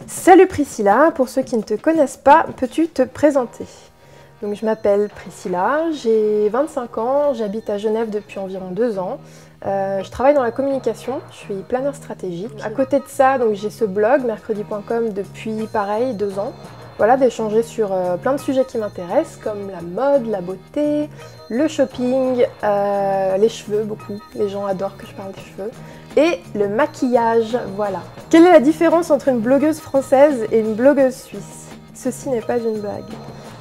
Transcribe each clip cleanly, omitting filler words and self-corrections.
Salut Priscilla, pour ceux qui ne te connaissent pas, peux-tu te présenter? Donc je m'appelle Priscilla, j'ai 25 ans, j'habite à Genève depuis environ 2 ans. Je travaille dans la communication, je suis planeur stratégique. À côté de ça, j'ai ce blog, mercredi.com, depuis pareil 2 ans. Voilà, d'échanger sur plein de sujets qui m'intéressent, comme la mode, la beauté, le shopping, les cheveux, beaucoup. Les gens adorent que je parle des cheveux. Et le maquillage, voilà. Quelle est la différence entre une blogueuse française et une blogueuse suisse? Ceci n'est pas une blague.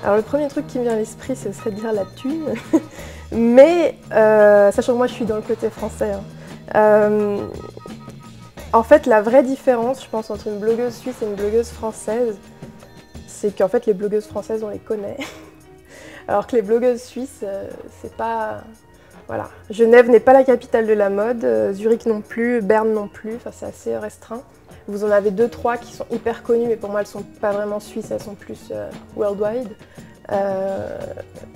Alors le premier truc qui me vient à l'esprit, ce serait de dire la thune. Mais, sachant que moi je suis dans le côté français, en fait la vraie différence, je pense, entre une blogueuse suisse et une blogueuse française, c'est qu'en fait les blogueuses françaises on les connaît, alors que les blogueuses suisses, c'est pas... Voilà. Genève n'est pas la capitale de la mode, Zurich non plus, Berne non plus, enfin c'est assez restreint. Vous en avez 2-3 qui sont hyper connues, mais pour moi elles sont pas vraiment suisses, elles sont plus worldwide.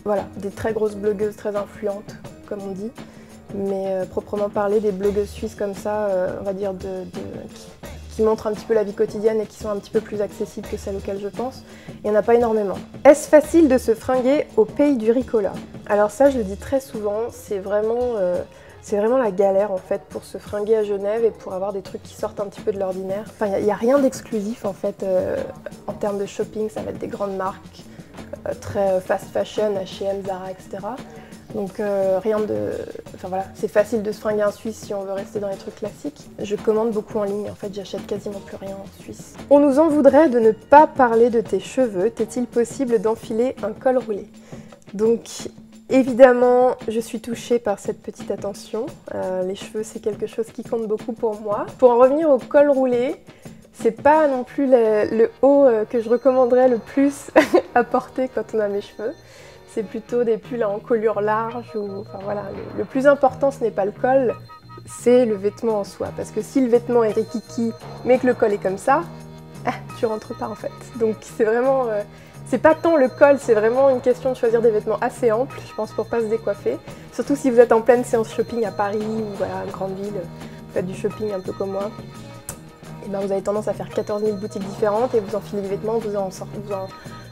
Voilà, des très grosses blogueuses très influentes, comme on dit. Mais proprement parler, des blogueuses suisses comme ça, on va dire qui montrent un petit peu la vie quotidienne et qui sont un petit peu plus accessibles que celles auxquelles je pense, il n'y en a pas énormément. Est-ce facile de se fringuer au pays du Ricola? Alors ça, je le dis très souvent, c'est vraiment la galère en fait pour se fringuer à Genève et pour avoir des trucs qui sortent un petit peu de l'ordinaire. Enfin, il n'y a rien d'exclusif en fait en termes de shopping, ça va être des grandes marques, très fast fashion, H&M, Zara, etc. Donc rien de... Enfin voilà, c'est facile de se fringuer en Suisse si on veut rester dans les trucs classiques. Je commande beaucoup en ligne, en fait j'achète quasiment plus rien en Suisse. On nous en voudrait de ne pas parler de tes cheveux. T'est-il possible d'enfiler un col roulé? Donc évidemment, je suis touchée par cette petite attention. Les cheveux, c'est quelque chose qui compte beaucoup pour moi. Pour en revenir au col roulé, c'est pas non plus le haut que je recommanderais le plus à porter quand on a mes cheveux. C'est plutôt des pulls à encolure large. Enfin voilà, le plus important, ce n'est pas le col, c'est le vêtement en soi. Parce que si le vêtement est rikiki, mais que le col est comme ça, tu rentres pas en fait. Donc c'est vraiment... c'est pas tant le col, c'est vraiment une question de choisir des vêtements assez amples, je pense, pour pas se décoiffer. Surtout si vous êtes en pleine séance shopping à Paris ou voilà, une grande ville, vous faites du shopping un peu comme moi. Et ben vous avez tendance à faire 14 000 boutiques différentes et vous enfilez des vêtements, vous en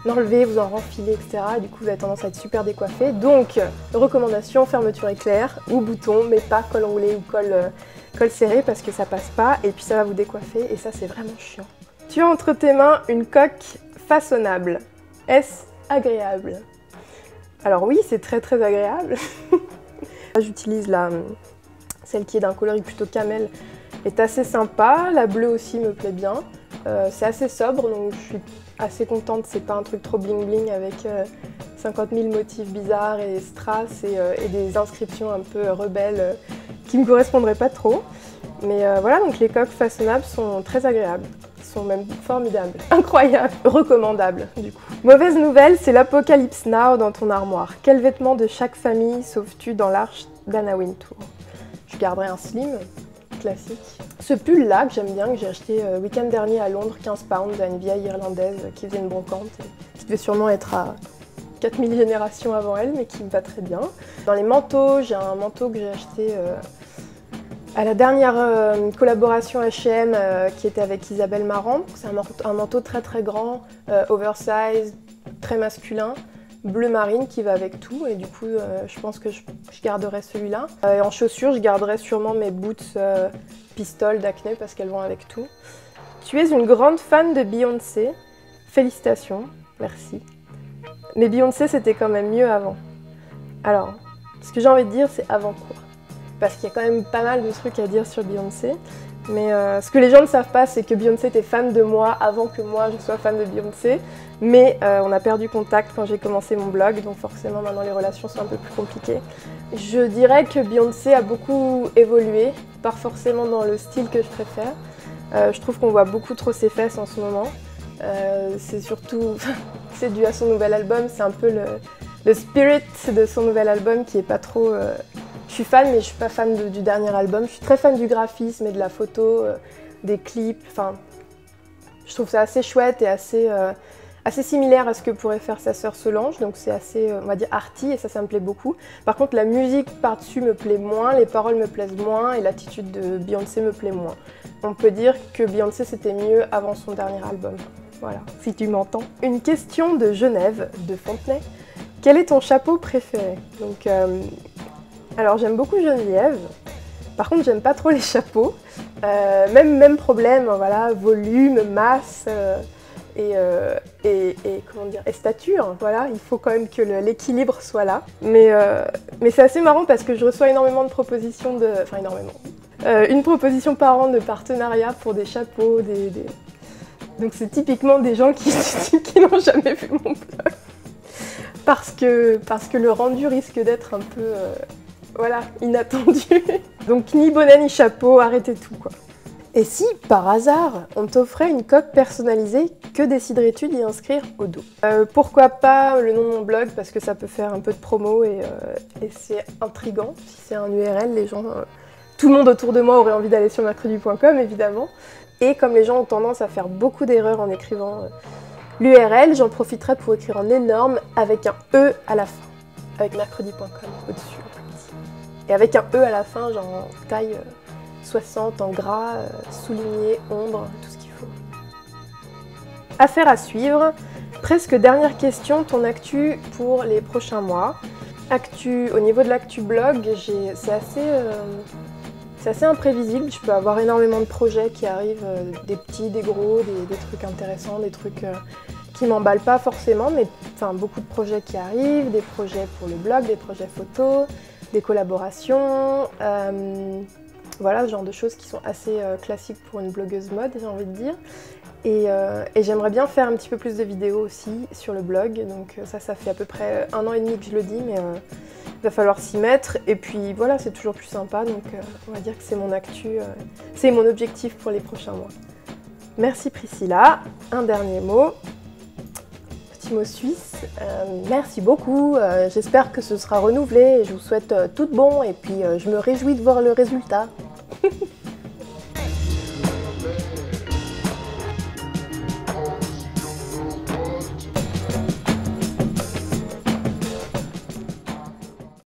enlevez, vous en renfilez, etc. Et du coup vous avez tendance à être super décoiffé. Donc, recommandation, fermeture éclair ou bouton, mais pas col roulé ou col serré parce que ça passe pas et puis ça va vous décoiffer et ça c'est vraiment chiant. Tu as entre tes mains une coque façonnable. Est-ce agréable? Alors oui, c'est très très agréable. J'utilise celle qui est d'un coloris plutôt camel, est assez sympa. La bleue aussi me plaît bien. C'est assez sobre, donc je suis assez contente. C'est pas un truc trop bling bling avec 50 000 motifs bizarres et strass et des inscriptions un peu rebelles qui me correspondraient pas trop. Mais voilà, donc les coques façonnables sont très agréables. Sont même formidables, incroyables, recommandables du coup. Mauvaise nouvelle, c'est l'apocalypse now dans ton armoire. Quel vêtement de chaque famille sauves-tu dans l'arche d'Anna Wintour? Je garderai un slim, classique. Ce pull là que j'aime bien, que j'ai acheté le week-end dernier à Londres, 15 pounds, à une vieille irlandaise qui faisait une brocante, qui devait sûrement être à 4000 générations avant elle, mais qui me va très bien. Dans les manteaux, j'ai un manteau que j'ai acheté à la dernière collaboration H&M qui était avec Isabelle Marant. C'est un manteau très très grand, oversize, très masculin, bleu marine qui va avec tout et du coup je pense que je garderai celui-là. Et en chaussures, je garderai sûrement mes boots pistoles d'Acne parce qu'elles vont avec tout. Tu es une grande fan de Beyoncé. Félicitations, merci. Mais Beyoncé c'était quand même mieux avant. Alors, ce que j'ai envie de dire c'est avant quoi? Parce qu'il y a quand même pas mal de trucs à dire sur Beyoncé. Mais ce que les gens ne savent pas, c'est que Beyoncé était fan de moi avant que moi je sois fan de Beyoncé. Mais on a perdu contact quand j'ai commencé mon blog, donc forcément maintenant les relations sont un peu plus compliquées. Je dirais que Beyoncé a beaucoup évolué, pas forcément dans le style que je préfère. Je trouve qu'on voit beaucoup trop ses fesses en ce moment. C'est surtout... c'est dû à son nouvel album, c'est un peu le spirit de son nouvel album qui est pas trop... Je suis fan, mais je suis pas fan du dernier album. Je suis très fan du graphisme et de la photo, des clips. Enfin, je trouve ça assez chouette et assez assez similaire à ce que pourrait faire sa sœur Solange, donc c'est assez, on va dire, arty, et ça me plaît beaucoup. Par contre, la musique par-dessus me plaît moins, les paroles me plaisent moins, et l'attitude de Beyoncé me plaît moins. On peut dire que Beyoncé c'était mieux avant son dernier album. Voilà, si tu m'entends. Une question de Genève, de Fontenay. Quel est ton chapeau préféré? Donc, alors j'aime beaucoup Geneviève. Par contre, j'aime pas trop les chapeaux. Même problème, voilà, volume, masse et comment dire, et stature. Voilà, il faut quand même que l'équilibre soit là. Mais c'est assez marrant parce que je reçois énormément de propositions de... Enfin, énormément. Une proposition par an de partenariat pour des chapeaux, Donc c'est typiquement des gens qui n'ont jamais vu mon blog. Parce que le rendu risque d'être un peu... voilà, inattendu. Donc ni bonnet ni chapeau, arrêtez tout quoi. Et si, par hasard, on t'offrait une coque personnalisée, que déciderais-tu d'y inscrire au dos? Pourquoi pas le nom de mon blog, parce que ça peut faire un peu de promo et c'est intriguant. Si c'est un URL, les gens... tout le monde autour de moi aurait envie d'aller sur mercredi.com, évidemment. Et comme les gens ont tendance à faire beaucoup d'erreurs en écrivant l'URL, j'en profiterai pour écrire en énorme avec un E à la fin. Avec mercredi.com au-dessus. Et avec un E à la fin, genre en taille 60, en gras, souligné, ombre, tout ce qu'il faut. Affaire à suivre. Presque dernière question, ton actu pour les prochains mois. Au niveau de l'actu blog, c'est assez imprévisible. Je peux avoir énormément de projets qui arrivent, des petits, des gros, des trucs intéressants, des trucs qui m'emballent pas forcément, mais enfin beaucoup de projets qui arrivent, des projets pour le blog, des projets photos, des collaborations, voilà, ce genre de choses qui sont assez classiques pour une blogueuse mode, j'ai envie de dire. Et j'aimerais bien faire un petit peu plus de vidéos aussi sur le blog, donc ça fait à peu près 1 an et demi que je le dis, mais il va falloir s'y mettre. Et puis voilà, c'est toujours plus sympa, donc on va dire que c'est mon actu, c'est mon objectif pour les prochains mois. Merci Priscilla. Un dernier mot. Petit mot suisse. Merci beaucoup, j'espère que ce sera renouvelé et je vous souhaite tout de bon et puis je me réjouis de voir le résultat.